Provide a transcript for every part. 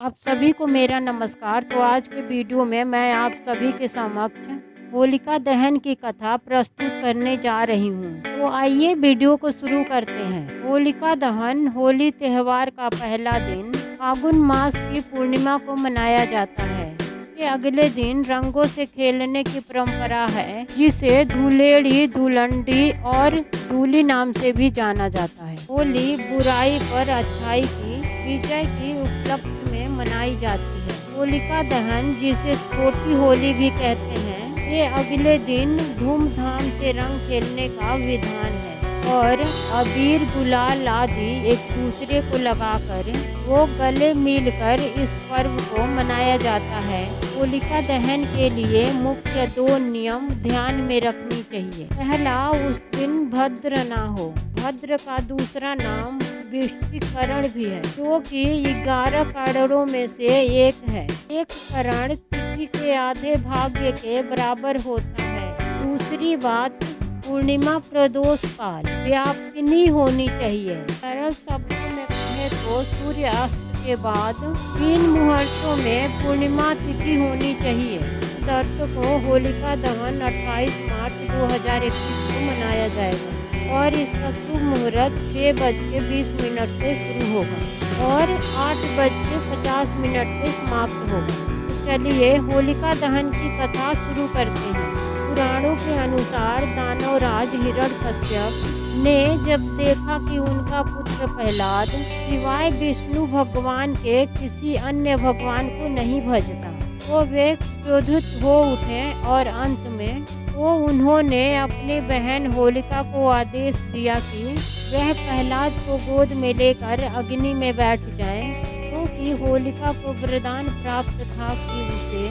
आप सभी को मेरा नमस्कार। तो आज के वीडियो में मैं आप सभी के समक्ष होलिका दहन की कथा प्रस्तुत करने जा रही हूँ। तो आइए वीडियो को शुरू करते हैं। होलिका दहन होली त्यौहार का पहला दिन फागुन मास की पूर्णिमा को मनाया जाता है। इसके अगले दिन रंगों से खेलने की परंपरा है, जिसे धुलेड़ी, धुलंडी और धूली नाम से भी जाना जाता है। होली बुराई पर अच्छाई की विजय की उपलक्ष्य में मनाई जाती है। होलिका दहन, जिसे छोटी होली भी कहते हैं, ये अगले दिन धूमधाम से रंग खेलने का विधान है और अबीर, गुलाल आदि एक दूसरे को लगाकर वो गले मिलकर इस पर्व को मनाया जाता है। होलिका दहन के लिए मुख्य 2 नियम ध्यान में रखनी चाहिए। पहला, उस दिन भद्र ना हो। भद्र का दूसरा नाम विष्टिकरण भी है, जो कि 11 करणों में से एक है। एक करण तिथि के आधे भाग्य के बराबर होता है। दूसरी बात, पूर्णिमा प्रदोष काल व्यापिनी होनी चाहिए। सरल शब्दों में कहें तो सूर्यास्त के बाद 3 मुहूर्तों में पूर्णिमा तिथि होनी चाहिए। दर्शकों, होलिका दहन 28 मार्च 2021 को मनाया जाएगा और इसका शुभ मुहूर्त 6:20 से शुरू होगा और 8:50 पे समाप्त होगा। तो चलिए होलिका दहन की कथा शुरू करते हैं। पुराणों के अनुसार दानवराज हिरण्यकश्यप ने जब देखा कि उनका पुत्र प्रहलाद सिवाय विष्णु भगवान के किसी अन्य भगवान को नहीं भजता, तो वे क्रोधित हो उठे और अंत में उन्होंने अपनी बहन होलिका को आदेश दिया कि वह प्रहलाद को गोद में लेकर अग्नि में बैठ जाए, क्योंकि होलिका को वरदान प्राप्त था कि उसे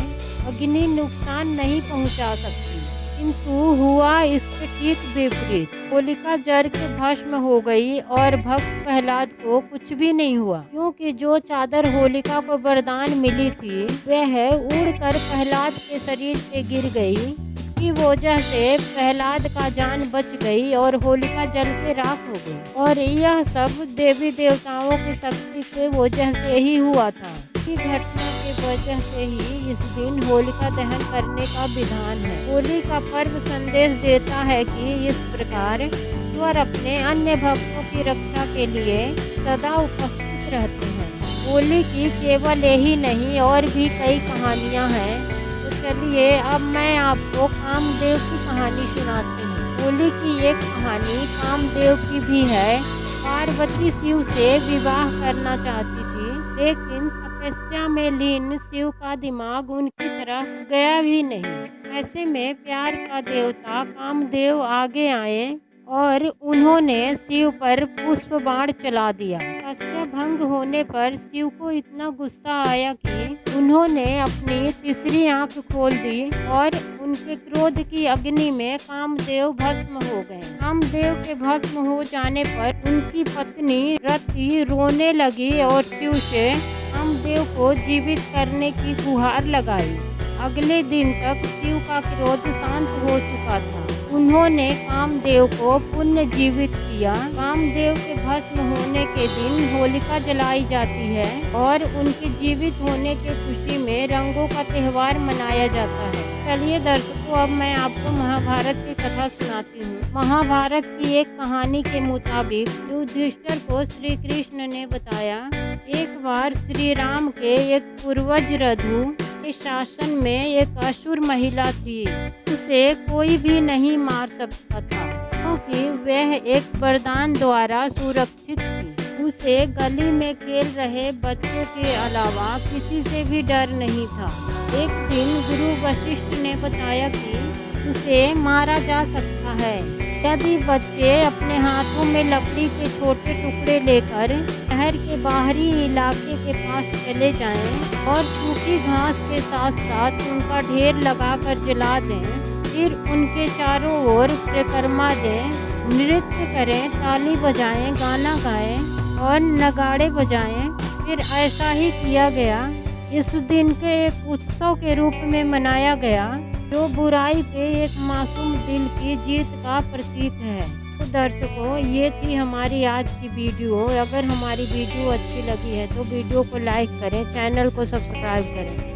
अग्नि नुकसान नहीं पहुंचा सकती। किंतु हुआ इसके ठीक विपरीत। होलिका जल के भस्म हो गई और भक्त प्रहलाद को कुछ भी नहीं हुआ, क्योंकि जो चादर होलिका को वरदान मिली थी वह उड़कर प्रहलाद के शरीर पे गिर गई। की वजह से प्रहलाद का जान बच गई और होलिका जल के राख हो गई। और यह सब देवी देवताओं की शक्ति के वजह से ही हुआ था। इसी घटना की वजह से ही इस दिन होलिका दहन करने का विधान है। होली का पर्व संदेश देता है कि इस प्रकार ईश्वर अपने अन्य भक्तों की रक्षा के लिए सदा उपस्थित रहते हैं। होली की केवल यही नहीं, और भी कई कहानियाँ हैं। तो चलिए अब मैं आपको कामदेव की कहानी सुनाती हूँ। होली की एक कहानी कामदेव की भी है। पार्वती शिव से विवाह करना चाहती थी, लेकिन तपस्या में लीन शिव का दिमाग उनकी तरफ गया भी नहीं। ऐसे में प्यार का देवता कामदेव आगे आए और उन्होंने शिव पर पुष्प बाण चला दिया। तपस्या भंग होने पर शिव को इतना गुस्सा आया कि उन्होंने अपनी तीसरी आंख खोल दी और उनके क्रोध की अग्नि में कामदेव भस्म हो गए। कामदेव के भस्म हो जाने पर उनकी पत्नी रति रोने लगी और शिव से कामदेव को जीवित करने की गुहार लगाई। अगले दिन तक शिव का क्रोध शांत हो चुका था। उन्होंने कामदेव को पुनर्जीवित किया। कामदेव के भस्म होने के दिन होलिका जलाई जाती है और उनके जीवित होने की खुशी में रंगों का त्यौहार मनाया जाता है। चलिए दर्शकों, अब मैं आपको महाभारत की कथा सुनाती हूँ। महाभारत की एक कहानी के मुताबिक युधिष्ठिर को श्री कृष्ण ने बताया, एक बार श्री राम के एक पूर्वज रघु के शासन में एक असुर महिला थी। उसे कोई भी नहीं मार सकता था, क्योंकि वह एक वरदान द्वारा सुरक्षित थी। उसे गली में खेल रहे बच्चों के अलावा किसी से भी डर नहीं था। एक दिन गुरु वशिष्ठ ने बताया कि उसे मारा जा सकता है यदि बच्चे अपने हाथों में लकड़ी के छोटे टुकड़े लेकर शहर के बाहरी इलाके के पास चले जाएं और सूखी घास के साथ साथ उनका ढेर लगाकर जला दें। फिर उनके चारों ओर परिक्रमा दें, नृत्य करें, ताली बजाएं, गाना गाएं और नगाड़े बजाएं। फिर ऐसा ही किया गया। इस दिन के एक उत्सव के रूप में मनाया गया, जो बुराई पे एक मासूम दिल की जीत का प्रतीक है। तो दर्शकों, ये थी हमारी आज की वीडियो। अगर हमारी वीडियो अच्छी लगी है तो वीडियो को लाइक करें, चैनल को सब्सक्राइब करें।